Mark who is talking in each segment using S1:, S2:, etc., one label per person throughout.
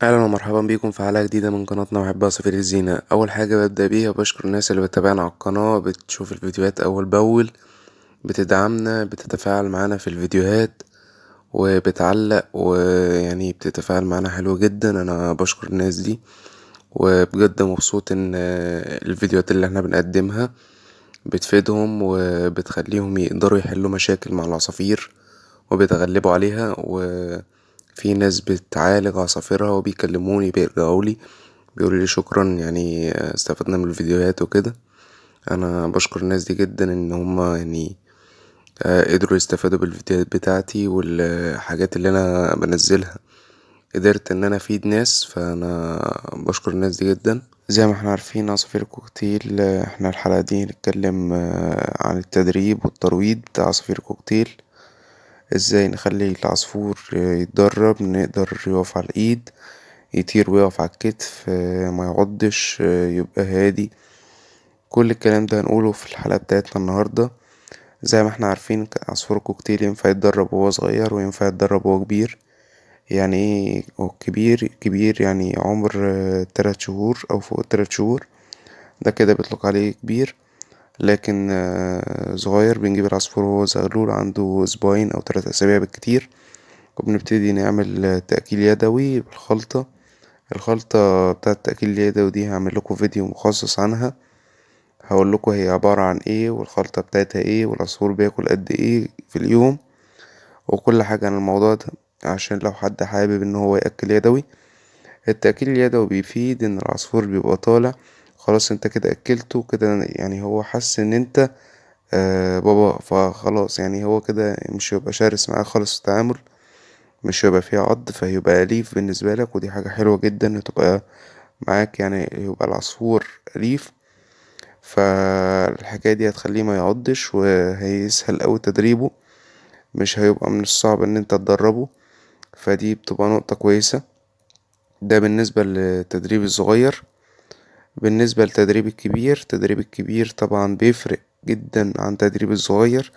S1: اهلا ومرحبا بيكم في حلقه جديده من قناتنا محب عصافير الزينه. اول حاجه ببدا بيها بشكر الناس اللي بتتابعنا على القناه، بتشوف الفيديوهات اول باول، بتدعمنا، بتتفاعل معانا في الفيديوهات وبتعلق، ويعني بتتفاعل معانا حلو جدا. انا بشكر الناس دي، وبجد مبسوط ان الفيديوهات اللي احنا بنقدمها بتفيدهم وبتخليهم يقدروا يحلوا مشاكل مع العصافير وبيتغلبوا عليها. وفي ناس بتعالج عصافيرها وبيكلموني بيرجعولي بيقولوا لي شكرا، يعني استفدنا من الفيديوهات وكده. انا بشكر الناس دي جدا ان هما يعني قدروا يستفادوا بالفيديوهات بتاعتي والحاجات اللي انا بنزلها، قدرت ان انا افيد ناس، فانا بشكر الناس دي جدا. زي ما احنا عارفين عصافير الكوكتيل، احنا الحلقة دي هنتكلم عن التدريب والترويض بتاع عصافير الكوكتيل. ازاي نخلي العصفور يتدرب، نقدر يقف على الايد، يطير ويقف على الكتف، ما يعضش، يبقى هادي. كل الكلام ده هنقوله في الحلقة بتاعتنا النهاردة. زي ما احنا عارفين عصفور الكوكتيل ينفع يتدرب وهو صغير وينفع يتدرب وهو كبير. يعني ايه هو كبير؟ كبير يعني عمر 3 شهور او فوق 3 شهور، ده كده بيطلق عليه كبير. لكن صغير بنجيب العصفور وهو زغلول عنده اسبوعين او 3 اسابيع بالكتير، وبنبتدي نعمل تأكيل يدوي بالخلطة. الخلطة بتاعة التأكيل اليدوي دي هعمل لكم فيديو مخصص عنها، هقول لكم هي عبارة عن ايه والخلطة بتاعتها ايه والعصفور بياكل قد ايه في اليوم وكل حاجة عن الموضوع ده، عشان لو حد حابب ان هو يأكل يدوي. التأكيل اليدوي بيفيد ان العصفور بيبقى طالع خلاص، انت كده أكلته كده، يعني هو حس ان انت بابا، فخلاص يعني هو كده مش هيبقى شرس معاه خالص في التعامل، مش هيبقى فيه عض، فهيبقى أليف بالنسبة لك، ودي حاجة حلوة جدا تبقى معاك، يعني يبقى العصفور أليف. فالحكاية دي هتخليه ما يعضش وهيسهل أوي تدريبه، مش هيبقى من الصعب ان انت تدربه، فدي بتبقى نقطة كويسة. ده بالنسبة للتدريب الصغير. بالنسبة للتدريب الكبير، التدريب الكبير طبعا بيفرق جدا عن تدريب الصغير.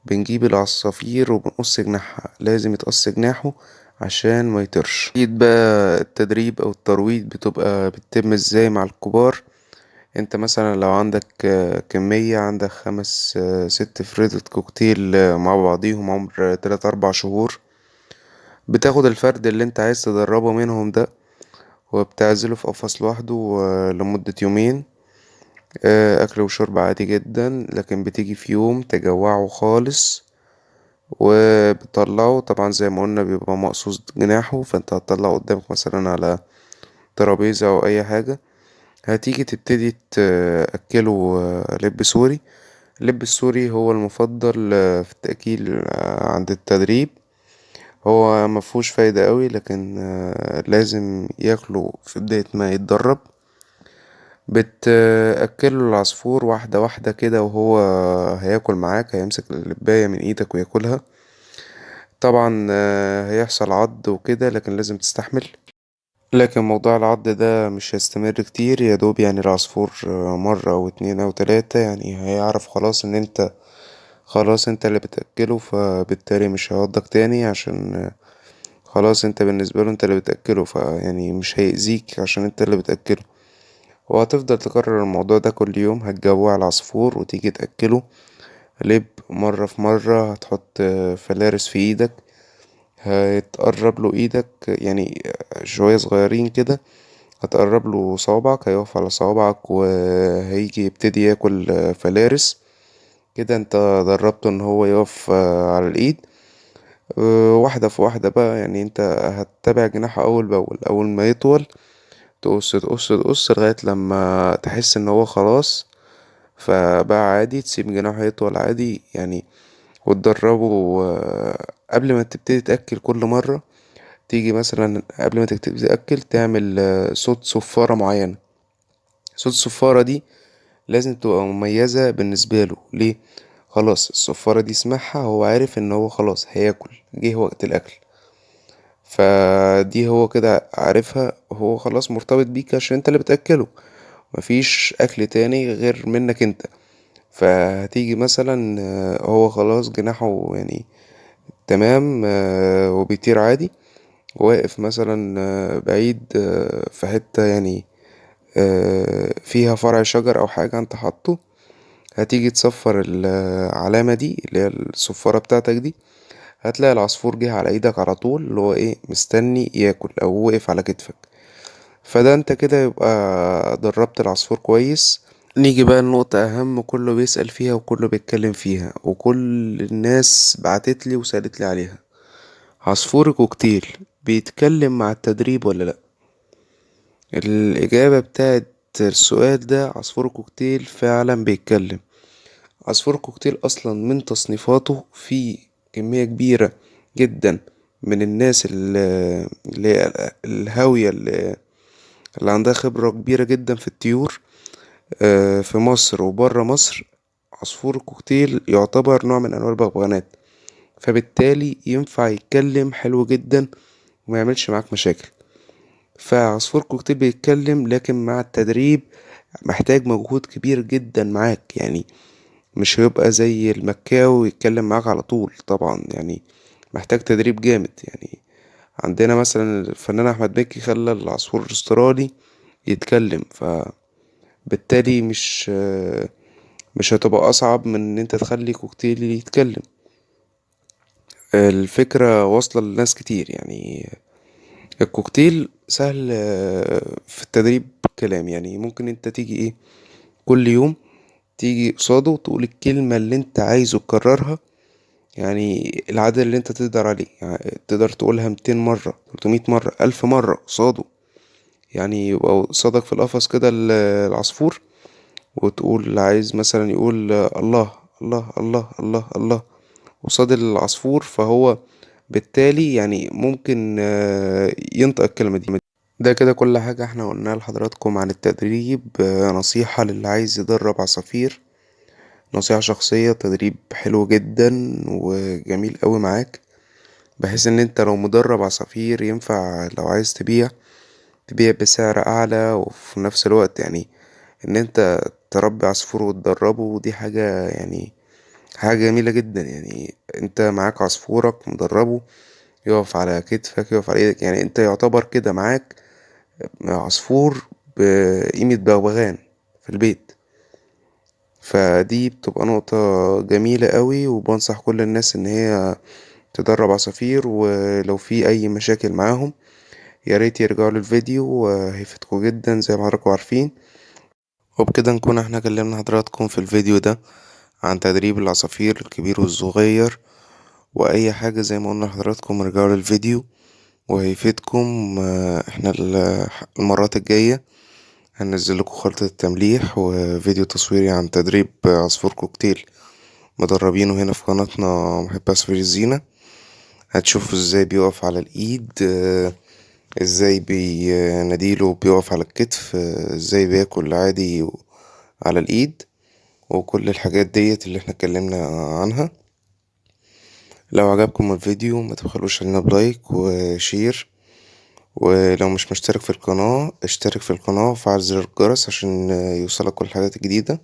S1: بنجيب العصافير وبنقص جناحها، لازم يتقص جناحه عشان ما يطيرش. اكيد بقى التدريب او الترويض بتتم ازاي مع الكبار. انت مثلا لو عندك كمية، عندك 5 6 فريدة كوكتيل مع بعضيهم عمر 3 4 شهور، بتاخد الفرد اللي انت عايز تدربه منهم ده وبتعزله في قفص لوحده لمدة يومين، أكل وشرب عادي جدا. لكن بتيجي في يوم تجوعه خالص وبتطلعه، طبعا زي ما قلنا بيبقى مقصوص جناحه، فانت هتطلعه قدامك مثلا على ترابيزة أو أي حاجة. هتيجي تبتدي تأكله لب سوري. اللب السوري هو المفضل في التأكيل عند التدريب. هو مفهوش فايدة قوي، لكن لازم ياكله في بداية ما يتدرب. بتأكله العصفور واحدة واحدة كده، وهو هياكل معاك هيمسك اللباية من ايدك وياكلها. طبعا هيحصل عض وكده، لكن لازم تستحمل. لكن موضوع العض ده مش هيستمر كتير، يا دوب يعني العصفور مرة أو 2 أو 3 يعني هيعرف خلاص إن أنت خلاص أنت اللي بتأكله، فبالتالي مش هيعضك تاني، عشان خلاص أنت بالنسبة له أنت اللي بتأكله، فيعني مش هيأذيك عشان أنت اللي بتأكله. وهتفضل تكرر الموضوع ده كل يوم، هتجوع العصفور وتيجي تأكله لب مرة في مرة. هتحط فلارس في ايدك، هتقرب له ايدك يعني شوية صغيرين كده، هتقرب له صوابعك، هيقف على صوابعك وهيجي يبتدي ياكل فلارس. كده انت دربته ان هو يقف على الايد واحدة في واحدة بقى. يعني انت هتتابع جناحه اول باول، اول ما يطول تقص تقص تقص لغاية لما تحس ان هو خلاص، فبقى عادي تسيب جناحه يطول عادي يعني. وتدربه قبل ما تبتدي تأكل كل مرة، تيجي مثلا قبل ما تبتدي تأكل تعمل صوت صفارة معينة. صوت الصفارة دي لازم تبقى مميزة بالنسبة له. ليه؟ خلاص الصفارة دي سمعها هو عارف ان هو خلاص هياكل، جه وقت الأكل، فدي هو كده عارفها، هو خلاص مرتبط بيك عشان انت اللي بتأكله، مفيش أكل تاني غير منك انت. فهتيجي مثلا هو خلاص جناحه يعني تمام وبيطير عادي، واقف مثلا بعيد في حتة يعني فيها فرع شجر او حاجة انت حاطه، هتيجي تصفر العلامة دي اللي هي الصفارة بتاعتك دي، هتلاقي العصفور جه على ايدك على طول، اللي هو ايه مستني ياكل او وقف على كتفك. فده انت كده يبقى دربت العصفور كويس. نيجي بقى لنقطة أهم كله بيسأل فيها وكله بيتكلم فيها وكل الناس بعتتلي وسألتلي عليها: عصفور الكوكتيل بيتكلم مع التدريب ولا لأ؟ الإجابة بتاعت السؤال ده: عصفور الكوكتيل فعلا بيتكلم. عصفور الكوكتيل أصلا من تصنيفاته في كمية كبيرة جدا من الناس اللي الهاوية اللي عندها خبرة كبيرة جدا في الطيور في مصر وبره مصر. عصفور الكوكتيل يعتبر نوع من أنواع البغبغانات، فبالتالي ينفع يتكلم حلو جدا وما يعملش معاك مشاكل. فعصفور كوكتيل بيتكلم، لكن مع التدريب محتاج مجهود كبير جدا معاك، يعني مش هيبقى زي المكاو يتكلم معاك على طول طبعا، يعني محتاج تدريب جامد. يعني عندنا مثلا الفنان احمد مكي خلى العصفور الاسترالي يتكلم، فبالتالي مش هتبقى اصعب من ان انت تخلي كوكتيل يتكلم. الفكرة واصلة لناس كتير. يعني الكوكتيل سهل في التدريب كلام، يعني ممكن انت تيجي ايه كل يوم تيجي قصاده وتقول الكلمة اللي انت عايزه تكررها، يعني العدد اللي انت تقدر عليه، يعني تقدر تقولها 200 مرة 300 مرة 1000 مرة قصاده. يعني يبقى قصادك في القفص كده العصفور، وتقول عايز مثلا يقول الله الله الله الله الله قصاد العصفور، فهو بالتالي يعني ممكن ينطق الكلمة دي. ده كده كل حاجة احنا قلناها لحضراتكم عن التدريب. نصيحة للي عايز يدرب عصافير، نصيحة شخصية: تدريب حلو جدا وجميل قوي معاك، بحيث ان انت لو مدرب عصافير ينفع لو عايز تبيع بسعر اعلى، وفي نفس الوقت يعني ان انت تربي عصفور وتدربه، دي حاجة يعني حاجة جميلة جدا. يعني انت معاك عصفورك مدربه يقف على كتفك يقف على ايدك، يعني انت يعتبر كده معاك عصفور بقيمة بغبغان في البيت. فدي بتبقى نقطة جميلة قوي، وبنصح كل الناس ان هي تدرب عصافير. ولو في اي مشاكل معاهم يا ريت يرجعوا للفيديو وهيفيدكم جدا زي ما حضراتكم عارفين. وبكده نكون احنا كلمنا حضراتكم في الفيديو ده عن تدريب العصافير الكبير والصغير، واي حاجة زي ما قلنا لحضراتكم ارجعوا للفيديو وهيفيدكم. احنا المرات الجاية هننزل لكم خريطة التمليح وفيديو تصويري عن تدريب عصفور كوكتيل مدربينه هنا في قناتنا محب عصافير الزينة. هتشوفوا ازاي بيقف على الايد، ازاي بيناديله بيقف على الكتف، ازاي بياكل عادي على الايد، وكل الحاجات ديت اللي احنا اتكلمنا عنها. لو عجبكم الفيديو ما تبخلوش علينا بلايك وشير، ولو مش مشترك في القناة اشترك في القناة وفعل زر الجرس عشان يوصلك كل الحاجات الجديدة.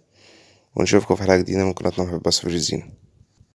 S1: ونشوفكم في حلقة جديدة من قناتنا محب عصافير الزينة.